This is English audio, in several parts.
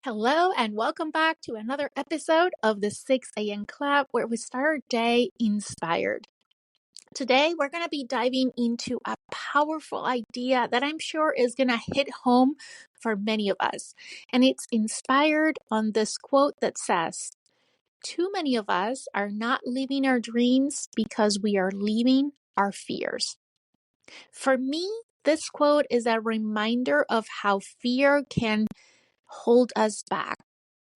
Hello, and welcome back to another episode of the 6 a.m. Club where we start our day inspired. Today, we're going to be diving into a powerful idea that I'm sure is going to hit home for many of us. And it's inspired on this quote that says, "Too many of us are not living our dreams because we are living our fears." For me, this quote is a reminder of how fear can hold us back.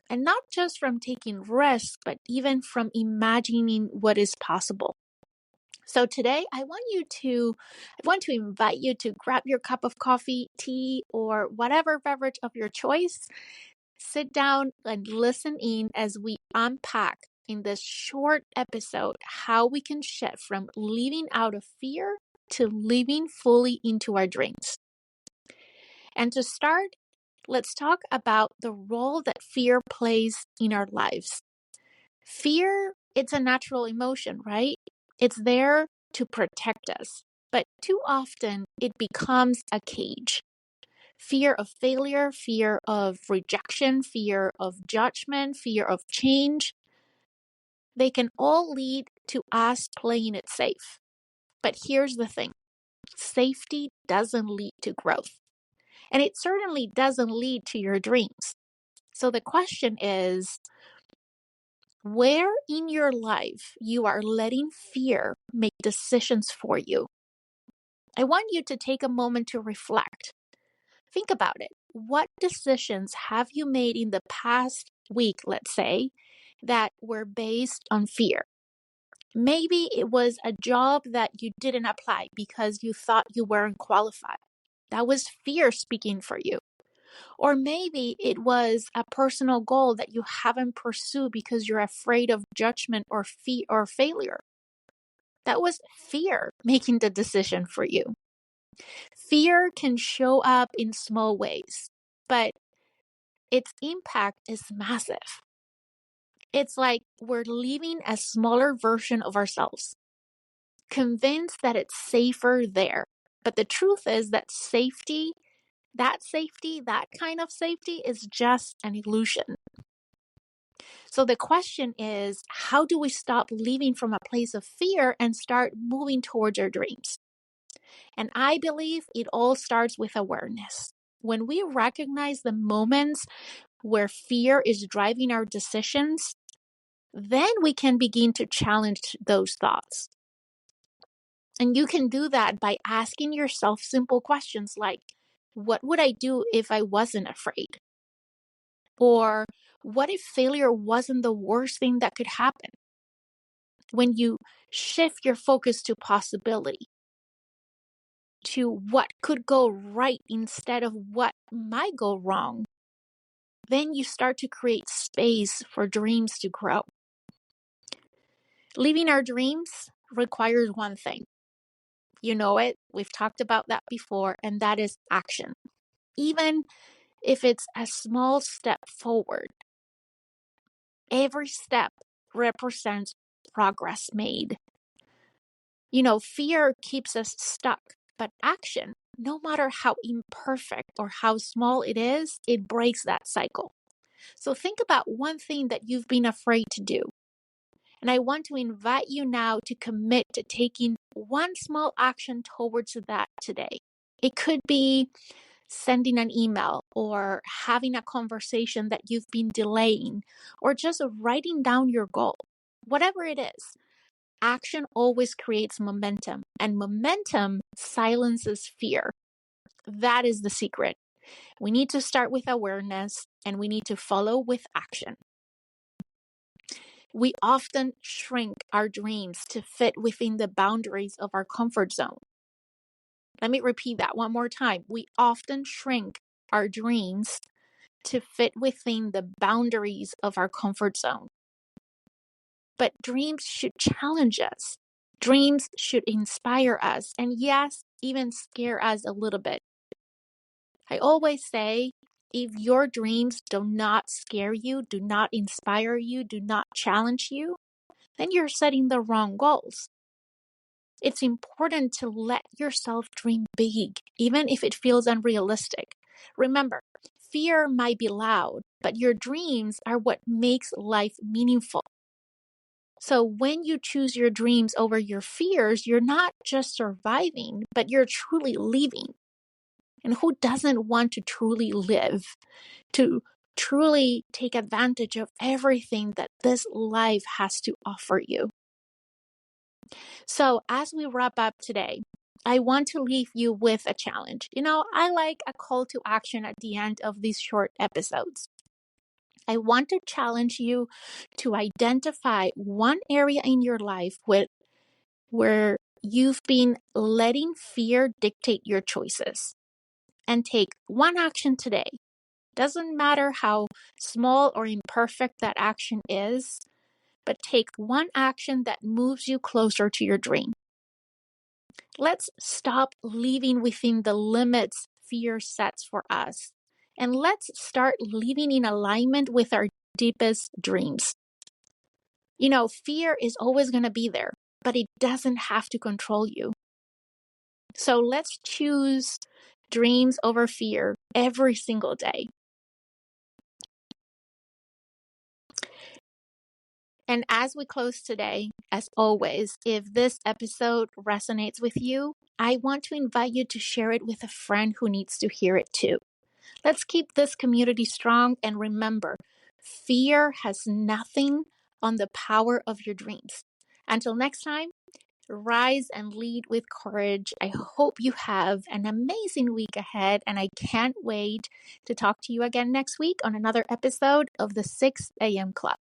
And not just from taking risks, but even from imagining what is possible. So today I want to invite you to grab your cup of coffee, tea, or whatever beverage of your choice. Sit down and listen in as we unpack in this short episode how we can shift from living out of fear to living fully into our dreams. And to start, let's talk about the role that fear plays in our lives. Fear, it's a natural emotion, right? It's there to protect us. But too often, it becomes a cage. Fear of failure, fear of rejection, fear of judgment, fear of change. They can all lead to us playing it safe. But here's the thing. Safety doesn't lead to growth. And it certainly doesn't lead to your dreams. So the question is, where in your life you are letting fear make decisions for you? I want you to take a moment to reflect. Think about it. What decisions have you made in the past week, let's say, that were based on fear? Maybe it was a job that you didn't apply because you thought you weren't qualified. That was fear speaking for you. Or maybe it was a personal goal that you haven't pursued because you're afraid of judgment or failure. That was fear making the decision for you. Fear can show up in small ways, but its impact is massive. It's like we're living a smaller version of ourselves, convinced that it's safer there. But the truth is that that kind of safety is just an illusion. So the question is, how do we stop living from a place of fear and start moving towards our dreams? And I believe it all starts with awareness. When we recognize the moments where fear is driving our decisions, then we can begin to challenge those thoughts. And you can do that by asking yourself simple questions like, what would I do if I wasn't afraid? Or what if failure wasn't the worst thing that could happen? When you shift your focus to possibility, to what could go right instead of what might go wrong, then you start to create space for dreams to grow. Living our dreams requires one thing. You know it, we've talked about that before, and that is action. Even if it's a small step forward, every step represents progress made. Fear keeps us stuck, but action, no matter how imperfect or how small it is, it breaks that cycle. So think about one thing that you've been afraid to do. And I want to invite you now to commit to taking one small action towards that today. It could be sending an email or having a conversation that you've been delaying or just writing down your goal. Whatever it is, action always creates momentum, and momentum silences fear. That is the secret. We need to start with awareness and we need to follow with action. We often shrink our dreams to fit within the boundaries of our comfort zone. Let me repeat that one more time. We often shrink our dreams to fit within the boundaries of our comfort zone. But dreams should challenge us. Dreams should inspire us, and yes, even scare us a little bit. I always say, if your dreams do not scare you, do not inspire you, do not challenge you, then you're setting the wrong goals. It's important to let yourself dream big, even if it feels unrealistic. Remember, fear might be loud, but your dreams are what makes life meaningful. So when you choose your dreams over your fears, you're not just surviving, but you're truly living. And who doesn't want to truly live, to truly take advantage of everything that this life has to offer you? So as we wrap up today, I want to leave you with a challenge. I like a call to action at the end of these short episodes. I want to challenge you to identify one area in your life where you've been letting fear dictate your choices, and take one action today. Doesn't matter how small or imperfect that action is, but take one action that moves you closer to your dream. Let's stop living within the limits fear sets for us, and let's start living in alignment with our deepest dreams. Fear is always going to be there, but it doesn't have to control you. So let's choose dreams over fear every single day. And as we close today, as always, if this episode resonates with you, I want to invite you to share it with a friend who needs to hear it too. Let's keep this community strong, and remember, fear has nothing on the power of your dreams. Until next time, rise and lead with courage. I hope you have an amazing week ahead, and I can't wait to talk to you again next week on another episode of the 6 a.m. Club.